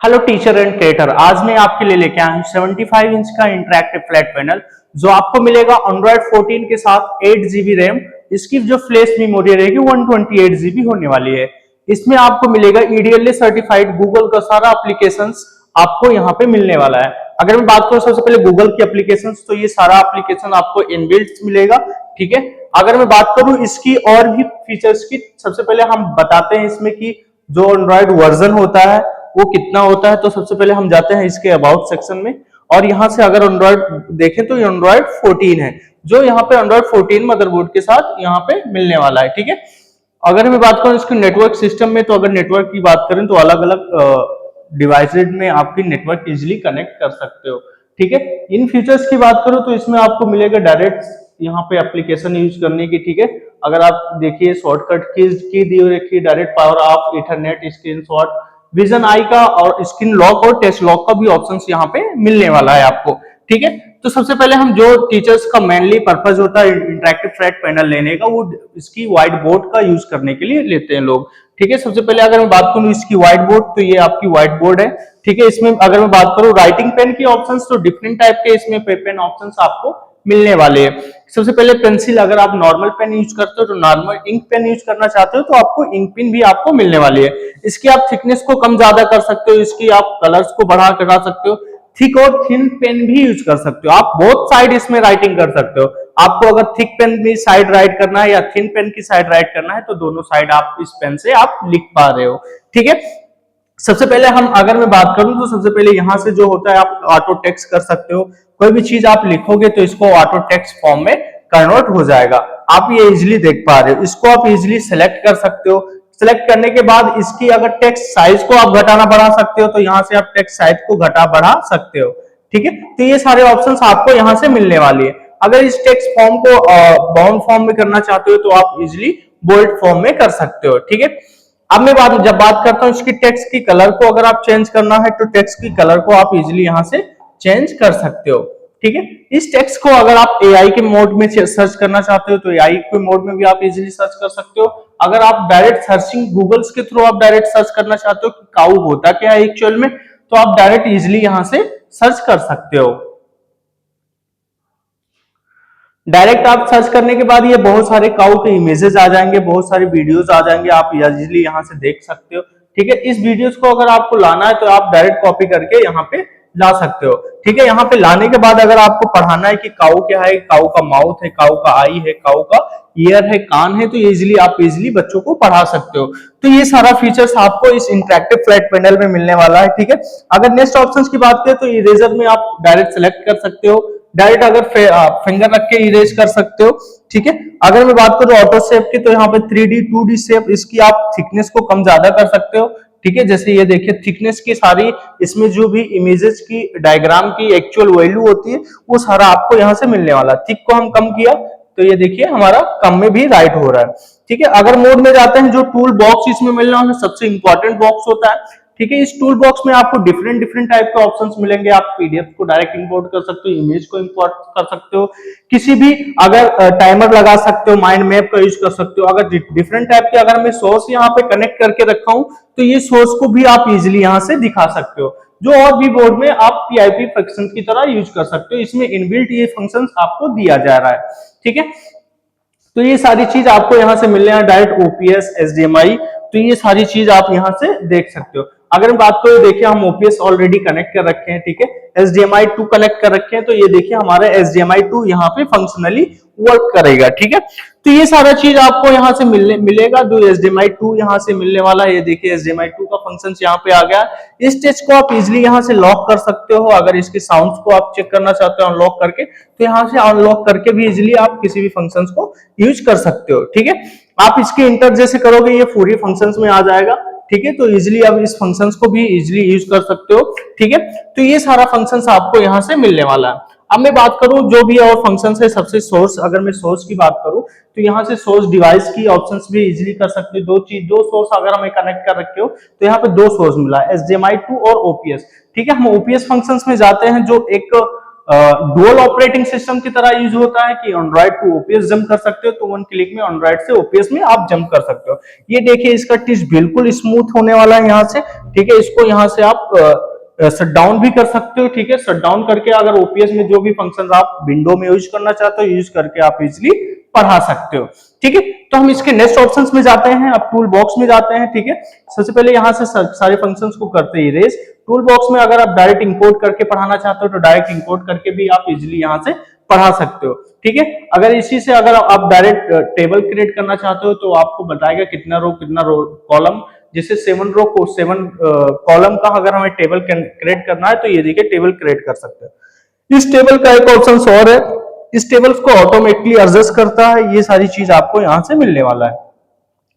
Hello teacher and creator, आज मैं आपके लिए लेके आया हूँ 75 इंच का इंटरैक्टिव फ्लैट पैनल जो आपको मिलेगा एंड्रॉइड 14 के साथ 8 GB रैम। इसकी जो फ्लैश मेमोरी रहेगी 128 GB होने वाली है। इसमें आपको मिलेगा EDLA सर्टिफाइड गूगल का सारा एप्लीकेशंस आपको यहाँ पे मिलने वाला है। अगर मैं बात करूँ सबसे पहले गूगल की एप्लीकेशंस, तो ये सारा एप्लीकेशन आपको इनबिल्ट मिलेगा। ठीक है, अगर मैं बात करूँ इसकी और भी फीचर्स की, सबसे पहले हम बताते हैं इसमें कि जो एंड्रॉइड वर्जन होता है वो कितना होता है। तो सबसे पहले हम जाते हैं इसके अबाउट सेक्शन में, और यहाँ से अगर एंड्रॉइड देखें तो एंड्रॉइड 14 है, जो यहाँ पे एंड्रॉइड 14 मदरबोर्ड के साथ यहाँ पे मिलने वाला है। ठीक है, अगर मैं बात करूँ इसके नेटवर्क सिस्टम में, तो अगर नेटवर्क की बात करें तो अलग अलग डिवाइसेज में आपकी नेटवर्क इजिली कनेक्ट कर सकते हो। ठीक है, इन फीचर्स की बात करूँ तो इसमें आपको मिलेगा डायरेक्ट यहाँ पे एप्लीकेशन यूज करने की। ठीक है, अगर आप देखिए शॉर्टकट की दी हुई रखी, direct power off, ethernet, screenshot, vision eye का और स्क्रीन लॉक और टेस्ट लॉक का भी ऑप्शन यहाँ पे मिलने वाला है आपको। ठीक है, तो सबसे पहले हम जो टीचर्स का मेनली पर्पज होता है इंटरैक्टिव फ्लैट पैनल लेने का, वो इसकी व्हाइट बोर्ड का यूज करने के लिए लेते हैं लोग। ठीक है, सबसे पहले अगर मैं बात करूं इसकी व्हाइट बोर्ड, तो ये आपकी व्हाइट बोर्ड है। ठीक है, इसमें अगर मैं बात करूं राइटिंग पेन की ऑप्शंस, तो डिफरेंट टाइप के इसमें पेन ऑप्शंस आपको मिलने वाले हैं। सबसे पहले पेंसिल, अगर आप नॉर्मल पेन यूज करते हो तो नॉर्मल, इंक पेन यूज करना चाहते हो तो आपको इंक पेन भी आपको मिलने वाली है। इसकी आप थिकनेस को कम ज्यादा कर सकते हो, इसकी आप कलर्स को बढ़ा करा सकते हो, थिक और थिन पेन भी यूज कर सकते हो। आप बोथ साइड इसमें राइटिंग कर सकते हो। आपको अगर थिक पेन की साइड राइट करना है या थिन पेन की साइड राइट करना है, तो दोनों साइड आप इस पेन से आप लिख पा रहे हो। ठीक है, सबसे पहले हम अगर मैं बात करूं तो सबसे पहले यहां से जो होता है आप ऑटो टेक्स्ट कर सकते हो। कोई भी चीज आप लिखोगे तो इसको ऑटो टेक्स्ट फॉर्म में कन्वर्ट हो जाएगा। आप ये इजिली देख पा रहे हो, इसको आप इजिली सेलेक्ट कर सकते हो। सेलेक्ट करने के बाद इसकी अगर टेक्स्ट साइज को आप घटाना बढ़ा सकते हो, तो यहाँ से आप टेक्स्ट साइज को घटा बढ़ा सकते हो। ठीक है, तो ये सारे ऑप्शंस आपको यहाँ से मिलने वाली है। अगर इस टेक्स्ट फॉर्म को बाउंड फॉर्म में करना चाहते हो तो आप इजिली बोल्ड फॉर्म में कर सकते हो। ठीक है, अब मैं जब बात करता हूँ इसकी टेक्स्ट की कलर को, अगर आप चेंज करना है तो टेक्स्ट की कलर को आप इजिली यहाँ से चेंज कर सकते हो। ठीक है, इस टेक्स्ट को अगर आप एआई के मोड में सर्च करना चाहते हो तो एआई के मोड में भी आप इजिली सर्च कर सकते हो। अगर आप डायरेक्ट सर्चिंग गूगल्स के थ्रू आप डायरेक्ट सर्च करना चाहते हो कि काऊ होता क्या है एक्चुअल में, तो आप डायरेक्ट इजिली यहाँ से सर्च कर सकते हो। डायरेक्ट आप सर्च करने के बाद ये बहुत सारे काऊ के इमेजेस आ जाएंगे, बहुत सारे वीडियोस आ जाएंगे, आप इजीली यहाँ से देख सकते हो। ठीक है, इस वीडियोस को अगर आपको लाना है तो आप डायरेक्ट कॉपी करके यहाँ पे ला सकते हो। ठीक है, यहाँ पे लाने के बाद अगर आपको पढ़ाना है कि काऊ क्या है, काऊ का माउथ है, काऊ का आई है, काऊ का ईयर है, कान है, तो इजिली आप इजिली बच्चों को पढ़ा सकते हो। तो ये सारा फीचर्स आपको इस इंटरैक्टिव फ्लैट पैनल में मिलने वाला है। ठीक है, अगर नेक्स्ट ऑप्शंस की बात करें तो इरेजर में आप डायरेक्ट सेलेक्ट कर सकते हो, डायरेक्ट अगर फिंगर रख के इरेज कर सकते हो। ठीक है, अगर मैं बात करूं ऑटो शेप की, तो यहाँ पे 3D 2D शेप, इसकी आप थिकनेस को कम ज्यादा कर सकते हो। ठीक है, जैसे ये देखिए थिकनेस की सारी, इसमें जो भी इमेजेस की डायग्राम की एक्चुअल वैल्यू होती है वो सारा आपको यहाँ से मिलने वाला। थिक को हम कम किया तो ये देखिए हमारा कम में भी राइट हो रहा है। ठीक है, अगर मोड में जाते हैं, जो टूल बॉक्स इसमें मिलने वाला सबसे इंपॉर्टेंट बॉक्स होता है। ठीक है, इस टूल बॉक्स में आपको डिफरेंट डिफरेंट टाइप के ऑप्शंस मिलेंगे। आप पीडीएफ को डायरेक्ट इंपोर्ट कर सकते हो, इमेज को इंपोर्ट कर सकते हो, किसी भी अगर टाइमर लगा सकते हो, माइंड मैप का यूज कर सकते हो। अगर डिफरेंट टाइप के अगर मैं सोर्स यहाँ पे कनेक्ट करके रखा हूं तो ये सोर्स को भी आप इजिली यहाँ से दिखा सकते हो, जो और भी बोर्ड में आप पीआईपी फंक्शन की तरह यूज कर सकते हो। इसमें इनबिल्ट ये फंक्शन आपको दिया जा रहा है। ठीक है, तो ये सारी चीज आपको यहाँ से मिलने हैं, डायरेक्ट ओपीएस, एचडीएमआई, तो ये सारी चीज आप यहाँ से देख सकते हो। अगर हम बात करें, देखिए हम ओपीएस ऑलरेडी कनेक्ट कर रखे हैं। ठीक है, एचडीएमआई 2 कनेक्ट कर रखे हैं, तो ये देखिए हमारा एचडीएमआई 2 यहाँ पे फंक्शनली वर्क करेगा। ठीक है, तो ये सारा चीज आपको यहाँ से मिलेगा। जो एचडीएमआई 2 यहाँ से मिलने वाला है, ये देखिए एचडीएमआई 2 का फंक्शन यहाँ पे आ गया। इस टेक्स्ट को आप इजिली यहाँ से लॉक कर सकते हो। अगर इसके साउंड्स को आप चेक करना चाहते हो अनलॉक करके, तो यहाँ से अनलॉक करके भी इजिली आप किसी भी फंक्शंस को यूज कर सकते हो। ठीक है, आप इसके इंटर जैसे करोगे ये पूरी फंक्शंस में आ जाएगा। ठीक है, तो इजिली आप इस फंक्शंस को भी इजिली यूज कर सकते हो। ठीक है, तो ये सारा फंक्शंस आपको यहाँ से मिलने वाला है। अब मैं बात करूं जो भी और फंक्शंस है, सबसे सोर्स, अगर मैं सोर्स की बात करूं तो यहाँ से सोर्स डिवाइस की ऑप्शंस भी इजिली कर सकते हो। दो सोर्स अगर हमें कनेक्ट कर रखे हो तो यहाँ पे 2 सोर्स मिला है, HDMI 2 और OPS। ठीक है, हम OPS फंक्शंस में जाते हैं, जो एक डुअल ऑपरेटिंग सिस्टम की तरह यूज होता है कि एंड्रॉइड टू ओपीएस जंप कर सकते हो, तो वन क्लिक में एंड्रॉइड से ओपीएस में आप जंप कर सकते हो। ये देखिए इसका टच बिल्कुल स्मूथ होने वाला है यहाँ से, ठीक है। इसको यहाँ से आप शट डाउन भी कर सकते हो, ठीक है। शट डाउन करके अगर ओपीएस में जो भी फंक्शन आप विंडो में यूज करना चाहते हो, यूज करके आप इजिली पढ़ा सकते हो, ठीक है। तो हम इसके नेक्स्ट ऑप्शंस में जाते हैं, अब टूल बॉक्स में जाते हैं, ठीक है। सबसे पहले यहाँ से सारे फंक्शंस को करते ही इरेज। टूल बॉक्स में अगर आप डायरेक्ट इंपोर्ट करके पढ़ाना चाहते हो तो डायरेक्ट इंपोर्ट करके भी आप इजिली यहाँ से पढ़ा सकते हो, ठीक है। अगर इसी से अगर आप डायरेक्ट टेबल क्रिएट करना चाहते हो तो आपको बताएगा कितना रो कॉलम, जैसे 7 रो को 7 कॉलम का अगर हमें टेबल क्रिएट करना है तो ये देखिए टेबल क्रिएट कर सकते हैं। इस टेबल का एक ऑप्शन और है, इस टेबल को ऑटोमेटिकली एडजस्ट करता है। ये सारी चीज आपको यहां से मिलने वाला है।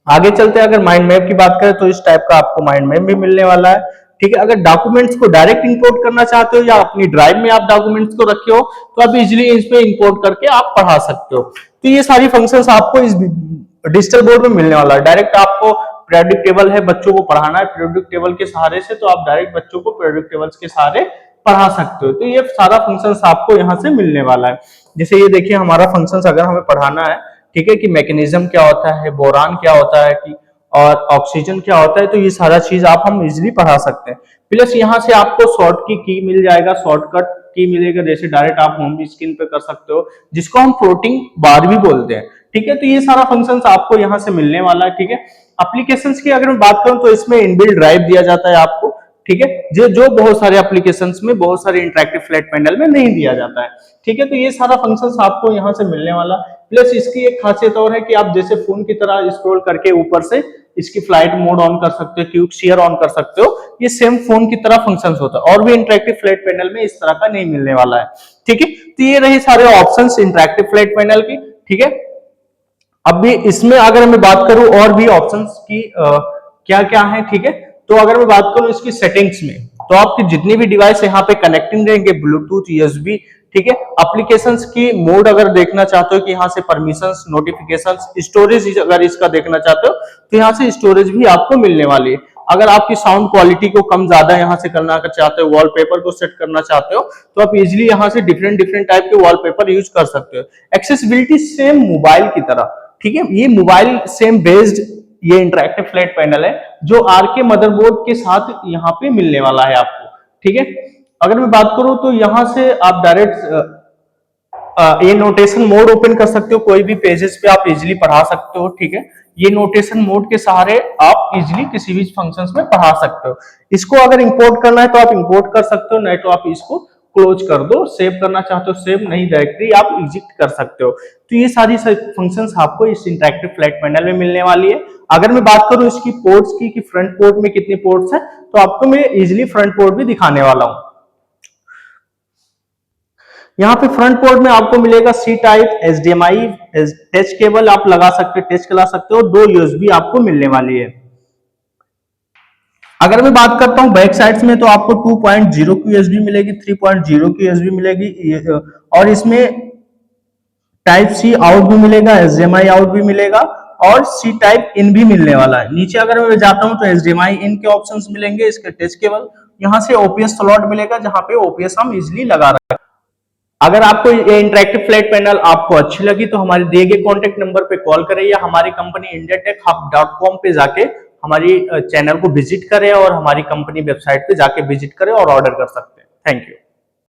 आगे चलते हैं, अगर माइंड मैप की बात करें तो इस टाइप का आपको माइंड मैप भी मिलने वाला है, ठीक है। अगर डॉक्यूमेंट्स को डायरेक्ट इंपोर्ट करना चाहते हो या अपनी ड्राइव में आप डॉक्यूमेंट्स को रखे हो तो आप इजिली इस पे इंपोर्ट करके आप पढ़ा सकते हो। तो ये सारी फंक्शंस आपको इस डिजिटल बोर्ड में मिलने वाला है। डायरेक्ट आपको पीरियोडिक टेबल है, बच्चों को पढ़ाना है पीरियोडिक टेबल के सहारे से, तो आप डायरेक्ट बच्चों को पीरियोडिक टेबल्स के सहारे पढ़ा सकते हो। तो ये सारा फंक्शंस आपको यहाँ से मिलने वाला है। जैसे ये देखिए हमारा फंक्शंस अगर हमें पढ़ाना है, ठीक है, कि मैकेनिज्म क्या होता है, बोरान क्या होता है, कि और ऑक्सीजन क्या होता है, तो ये सारा चीज आप हम इजिली पढ़ा सकते हैं। प्लस यहाँ से आपको शॉर्ट की मिल जाएगा, शॉर्टकट की मिलेगा, जैसे डायरेक्ट आप होम स्क्रीन पे कर सकते हो, जिसको हम फ्लोटिंग बार भी बोलते हैं, ठीक है। तो ये सारा फंक्शंस आपको यहाँ से मिलने वाला है, ठीक है। एप्लीकेशंस की अगर मैं बात करूं तो इसमें इनबिल्ट ड्राइव दिया जाता है आपको, ठीक है, जो बहुत सारे एप्लीकेशंस में, बहुत सारे इंटरैक्टिव फ्लैट पैनल में नहीं दिया जाता है, ठीक है। तो ये सारा फंक्शंस आपको यहाँ से मिलने वाला। प्लस इसकी एक खासियत और है कि आप जैसे फोन की तरह स्क्रॉल करके ऊपर से इसकी फ्लाइट मोड ऑन कर सकते हो, क्विक शेयर ऑन कर सकते हो, ये सेम फोन की तरह फंक्शंस होता है। और भी इंटरैक्टिव फ्लैट पैनल में इस तरह का नहीं मिलने वाला है, ठीक है। तो ये रही सारे ऑप्शंस इंटरैक्टिव फ्लैट पैनल की, ठीक है। अब भी इसमें अगर मैं बात करूं और भी ऑप्शंस की क्या क्या है, ठीक है। तो अगर मैं बात करूं इसकी सेटिंग्स में, तो आपकी जितनी भी डिवाइस यहाँ पे कनेक्टिंग रहेंगे, ब्लूटूथ, यूएसबी, ठीक है। एप्लीकेशंस की मोड अगर देखना चाहते हो कि यहाँ से परमिशंस, नोटिफिकेशंस, स्टोरेज अगर इसका देखना चाहते हो तो यहाँ से स्टोरेज भी आपको मिलने वाली है। अगर आपकी साउंड क्वालिटी को कम ज्यादा यहाँ से करना चाहते हो, वॉलपेपर को सेट करना चाहते हो, तो आप इजिली यहाँ से डिफरेंट डिफरेंट टाइप के वॉलपेपर यूज कर सकते हो। एक्सेसिबिलिटी सेम मोबाइल की तरह, ठीक है। ये मोबाइल सेम बेस्ड ये इंटरैक्टिव फ्लैट पैनल है जो आरके मदरबोर्ड के साथ यहाँ पे मिलने वाला है आपको, ठीक है। अगर मैं बात करूं तो यहाँ से आप डायरेक्ट ये नोटेशन मोड ओपन कर सकते हो, कोई भी पेजेस पे आप इजिली पढ़ा सकते हो, ठीक है। ये नोटेशन मोड के सहारे आप इजिली किसी भी फंक्शंस में पढ़ा सकते हो। इसको अगर इंपोर्ट करना है तो आप इंपोर्ट कर सकते हो, नहीं तो आप इसको क्लोज कर दो। सेव करना चाहते हो सेव, नहीं डायरेक्टली आप एग्जिट कर सकते हो। तो ये सारी फंक्शंस आपको इस इंटरैक्टिव फ्लैट पैनल में मिलने वाली है। अगर मैं बात करूं इसकी पोर्ट्स की कि फ्रंट पोर्ट में कितने पोर्ट्स हैं, तो आपको मैं इजिली फ्रंट पोर्ट भी दिखाने वाला हूं। यहाँ पे फ्रंट पोर्ट में आपको मिलेगा C type, HDMI, touch cable आप लगा सकते हो, टच चला सकते हो, 2 यूएसबी आपको मिलने वाली है। अगर मैं बात करता हूँ बैक साइड्स में तो आपको 2.0 की यूएसबी मिलेगी, 3.0 की यूएसबी मिलेगी, और इसमें टाइप सी आउट भी मिलेगा, एचडीएमआई आउट भी मिलेगा, और सी टाइप इन भी मिलने वाला है। नीचे अगर मैं जाता हूं तो एचडीएमआई इन के ऑप्शंस मिलेंगे, इसके टच केबल, यहाँ से ओपीएस स्लॉट मिलेगा जहां पे ओपीएस हम इजिली लगा रहे हैं। अगर आपको ये इंटरैक्टिव फ्लैट पैनल आपको अच्छी लगी तो हमारे दिए गए कॉन्टेक्ट नंबर पे कॉल करें या हमारी कंपनी indiatechhub.com पे जाके हमारी चैनल को विजिट करें और हमारी कंपनी वेबसाइट पे जाके विजिट करें और ऑर्डर कर सकते हैं। Thank you.